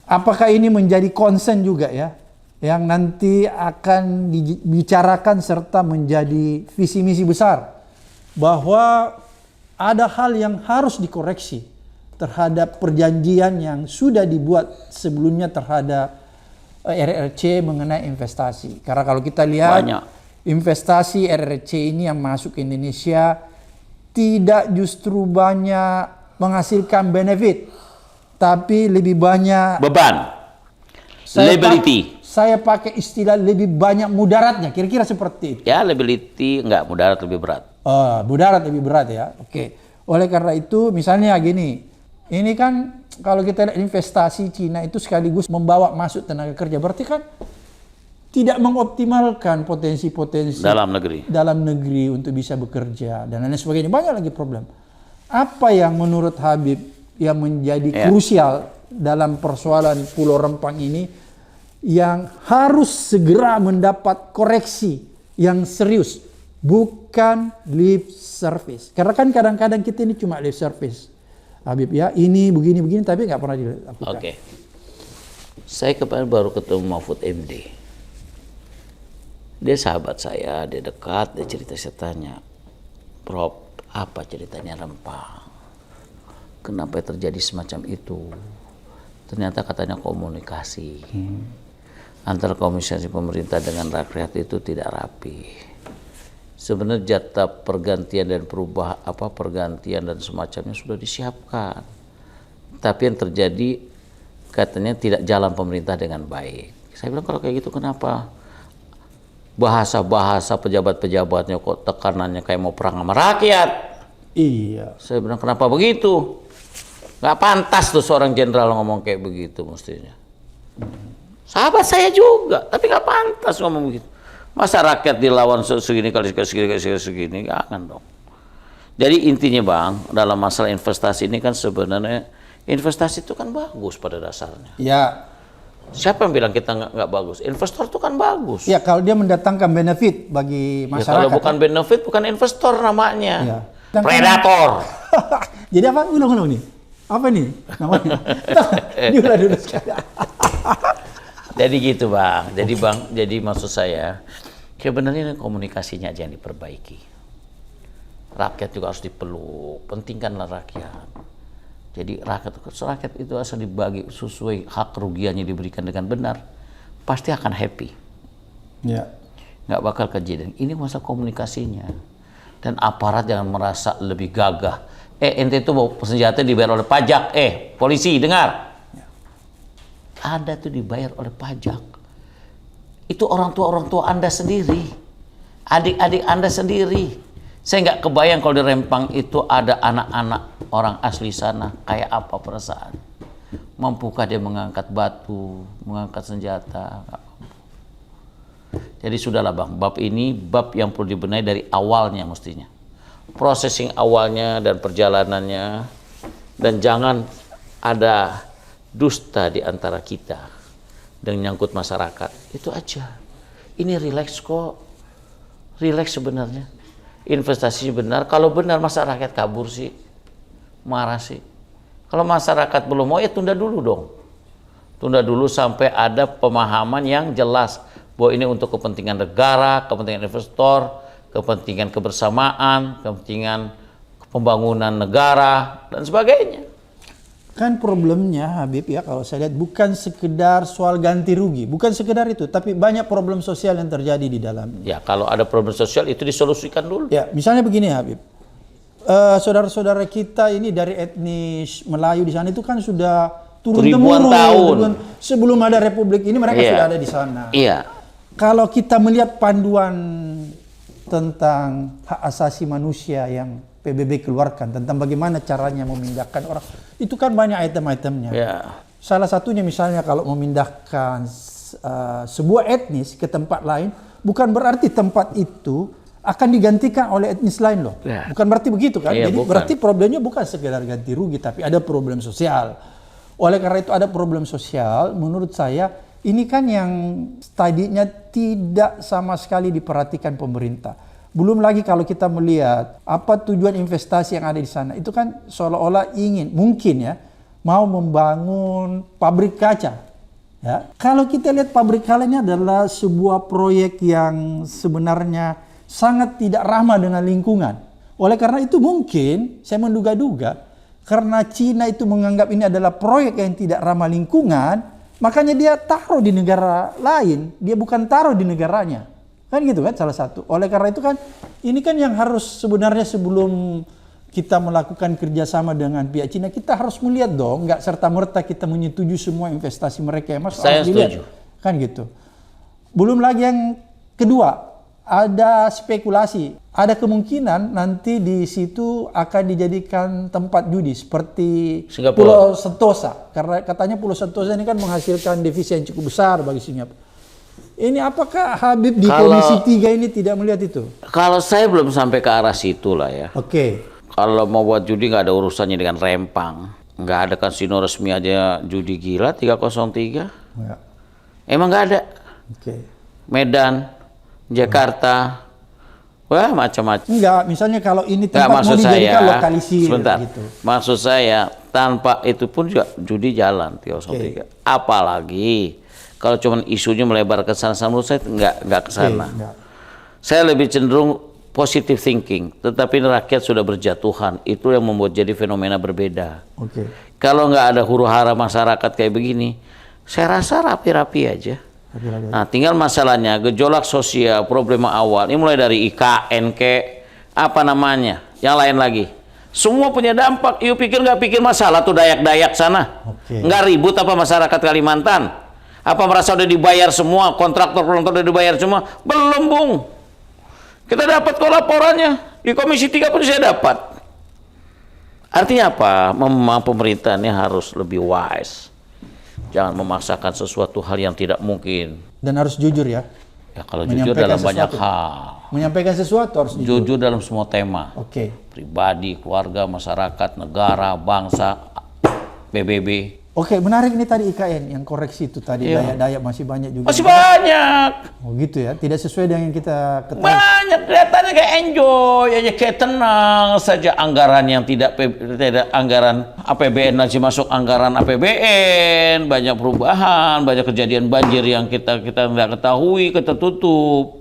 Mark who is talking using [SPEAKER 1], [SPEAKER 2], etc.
[SPEAKER 1] apakah ini menjadi concern juga ya, yang nanti akan dibicarakan serta menjadi visi misi besar, bahwa ada hal yang harus dikoreksi terhadap perjanjian yang sudah dibuat sebelumnya terhadap RRC mengenai investasi. Karena kalau kita lihat investasi RRC ini yang masuk ke Indonesia tidak justru banyak menghasilkan benefit, tapi lebih banyak
[SPEAKER 2] beban, liability.
[SPEAKER 1] Saya pakai istilah lebih banyak mudaratnya, kira-kira seperti itu.
[SPEAKER 2] Ya, liability enggak, mudarat lebih berat.
[SPEAKER 1] Oh, mudarat lebih berat ya. Oke. Oleh karena itu, misalnya gini, ini kan kalau kita lihat investasi Cina itu sekaligus membawa masuk tenaga kerja, berarti kan tidak mengoptimalkan potensi-potensi dalam negeri untuk bisa bekerja dan lain sebagainya. Banyak lagi problem. Apa yang menurut Habib yang menjadi krusial dalam persoalan Pulau Rempang ini yang harus segera mendapat koreksi yang serius, bukan lip service. Karena kan kadang-kadang kita ini cuma lip service, Habib ya, ini begini-begini tapi nggak pernah dilakukan.
[SPEAKER 2] Oke. Saya kemarin baru ketemu Mahfud MD. Dia sahabat saya, dia dekat, dia cerita, saya tanya, Prof, apa ceritanya Rempang? Kenapa terjadi semacam itu? Ternyata katanya komunikasi. Antara komunikasi pemerintah dengan rakyat itu tidak rapi. Sebenarnya jatah pergantian dan pergantian dan semacamnya sudah disiapkan. Tapi yang terjadi katanya tidak jalan pemerintah dengan baik. Saya bilang kalau kayak gitu kenapa? Bahasa-bahasa pejabat-pejabatnya kok tekanannya kayak mau perang sama rakyat.
[SPEAKER 1] Iya.
[SPEAKER 2] Saya bilang kenapa begitu? Nggak pantas tuh seorang jenderal ngomong kayak begitu mestinya. Sahabat saya juga, tapi nggak pantas ngomong begitu. Masa rakyat dilawan segini kali segini, jangan dong. Jadi intinya Bang, dalam masalah investasi ini kan sebenarnya investasi itu kan bagus pada dasarnya.
[SPEAKER 1] Ya.
[SPEAKER 2] Siapa yang bilang kita nggak bagus? Investor itu kan bagus.
[SPEAKER 1] Ya kalau dia mendatangkan benefit bagi masyarakat.
[SPEAKER 2] Ya, kalau bukan benefit, bukan investor namanya.
[SPEAKER 1] Ya.
[SPEAKER 2] Predator.
[SPEAKER 1] Jadi apa? Ulang-ulang nih. Apa nih namanya? Diulang dulu sekali.
[SPEAKER 2] Jadi gitu Bang. Jadi maksud saya sebenarnya komunikasinya aja yang diperbaiki. Rakyat juga harus dipeluk. Pentingkanlah rakyat. Jadi rakyat itu asal dibagi sesuai hak kerugiannya diberikan dengan benar, pasti akan happy. Ya. Nggak bakal kejadian. Ini masalah komunikasinya. Dan aparat jangan merasa lebih gagah. Ente itu mau senjata dibayar oleh pajak. Polisi dengar. Ya. Anda tuh dibayar oleh pajak. Itu orang tua Anda sendiri. Adik-adik Anda sendiri. Saya nggak kebayang kalau di Rempang itu ada anak-anak orang asli sana, kayak apa perasaan. Mampukah dia mengangkat batu, mengangkat senjata? Jadi sudahlah Bang, bab ini bab yang perlu dibenahi dari awalnya mestinya. Processing awalnya dan perjalanannya, dan jangan ada dusta di antara kita dan nyangkut masyarakat. Itu aja. Ini relax kok. Relax sebenarnya. Investasi benar, kalau benar masa rakyat kabur sih, marah sih. Kalau masyarakat belum mau ya tunda dulu dong. Tunda dulu sampai ada pemahaman yang jelas bahwa ini untuk kepentingan negara, kepentingan investor, kepentingan kebersamaan, kepentingan pembangunan negara dan sebagainya.
[SPEAKER 1] Kan problemnya Habib ya, kalau saya lihat bukan sekedar soal ganti rugi, bukan sekedar itu, tapi banyak problem sosial yang terjadi di dalamnya.
[SPEAKER 2] Ya kalau ada problem sosial itu disolusikan dulu.
[SPEAKER 1] Ya misalnya begini Habib, saudara-saudara kita ini dari etnis Melayu di sana itu kan sudah turun-temurun tahun. Sebelum ada Republik ini mereka sudah ada di sana.
[SPEAKER 2] Iya.
[SPEAKER 1] Kalau kita melihat panduan tentang hak asasi manusia yang PBB keluarkan tentang bagaimana caranya memindahkan orang, itu kan banyak item-itemnya. Yeah. Salah satunya misalnya kalau memindahkan sebuah etnis ke tempat lain, bukan berarti tempat itu akan digantikan oleh etnis lain loh. Yeah. Bukan berarti begitu kan? Jadi bukan. Berarti problemnya bukan sekedar ganti rugi, tapi ada problem sosial. Oleh karena itu ada problem sosial, menurut saya ini kan yang tadinya tidak sama sekali diperhatikan pemerintah. Belum lagi kalau kita melihat apa tujuan investasi yang ada di sana, itu kan seolah-olah ingin mungkin ya mau membangun pabrik kaca. Ya, kalau kita lihat pabrik kaca ini adalah sebuah proyek yang sebenarnya sangat tidak ramah dengan lingkungan. Oleh karena itu mungkin saya menduga-duga karena Cina itu menganggap ini adalah proyek yang tidak ramah lingkungan, makanya dia taruh di negara lain, dia bukan taruh di negaranya. Kan gitu kan salah satu. Oleh karena itu kan ini kan yang harus sebenarnya sebelum kita melakukan kerjasama dengan pihak Cina, kita harus melihat dong, nggak serta-merta kita menyetujui semua investasi mereka yang masuk.
[SPEAKER 2] Saya setuju.
[SPEAKER 1] Kan gitu. Belum lagi yang kedua, ada spekulasi. Ada kemungkinan nanti di situ akan dijadikan tempat judi seperti
[SPEAKER 2] Singapura.
[SPEAKER 1] Pulau Sentosa. Karena katanya Pulau Sentosa ini kan menghasilkan devisa yang cukup besar bagi Singapura. Ini apakah Habib di Komisi 3 ini tidak melihat itu?
[SPEAKER 2] Kalau saya belum sampai ke arah situ lah ya.
[SPEAKER 1] Oke.
[SPEAKER 2] Kalau mau buat judi nggak ada urusannya dengan Rempang. Nggak ada kasino resmi aja judi gila 303.
[SPEAKER 1] Ya.
[SPEAKER 2] Emang nggak ada.
[SPEAKER 1] Oke.
[SPEAKER 2] Medan, Jakarta, wah macam-macam.
[SPEAKER 1] Enggak, misalnya kalau ini
[SPEAKER 2] Nggak,
[SPEAKER 1] tempat mau dijadikan lokalisir
[SPEAKER 2] sebentar.
[SPEAKER 1] gitu.
[SPEAKER 2] Maksud saya tanpa itu pun juga judi jalan 303. Apalagi kalau cuma isunya melebar ke sana, menurut saya nggak ke sana.
[SPEAKER 1] Enggak.
[SPEAKER 2] Saya lebih cenderung positive thinking, tetapi rakyat sudah berjatuhan. Itu yang membuat jadi fenomena berbeda.
[SPEAKER 1] Oke.
[SPEAKER 2] Kalau nggak ada huru-hara masyarakat kayak begini, saya rasa rapi-rapi aja. Nah, tinggal masalahnya gejolak sosial, problema awal. Ini mulai dari IKN apa namanya, yang lain lagi. Semua punya dampak. You pikir nggak pikir masalah tuh Dayak-Dayak sana? Nggak ribut apa masyarakat Kalimantan? Apa merasa udah dibayar semua, kontraktor udah dibayar semua? Belum, Bung. Kita dapat kok laporannya. Di Komisi 3 pun saya dapat. Artinya apa? Memang pemerintah ini harus lebih wise. Jangan memaksakan sesuatu hal yang tidak mungkin.
[SPEAKER 1] Dan harus jujur ya.
[SPEAKER 2] Ya kalau jujur dalam banyak
[SPEAKER 1] sesuatu.
[SPEAKER 2] hal.
[SPEAKER 1] Menyampaikan sesuatu harus jujur.
[SPEAKER 2] Jujur dalam semua tema.
[SPEAKER 1] Oke.
[SPEAKER 2] Pribadi, keluarga, masyarakat, negara, bangsa, PBB.
[SPEAKER 1] Oke, menarik ini tadi IKN yang koreksi itu tadi.
[SPEAKER 2] Iya.
[SPEAKER 1] Dayak-Dayak masih banyak juga.
[SPEAKER 2] Masih banyak.
[SPEAKER 1] Oh gitu ya, tidak sesuai dengan yang kita ketahui.
[SPEAKER 2] Banyak, kelihatannya kayak enjoy aja, kayak tenang saja. Anggaran yang tidak anggaran APBN masih masuk anggaran APBN, banyak perubahan, banyak kejadian banjir yang kita nggak ketahui, kita tutup.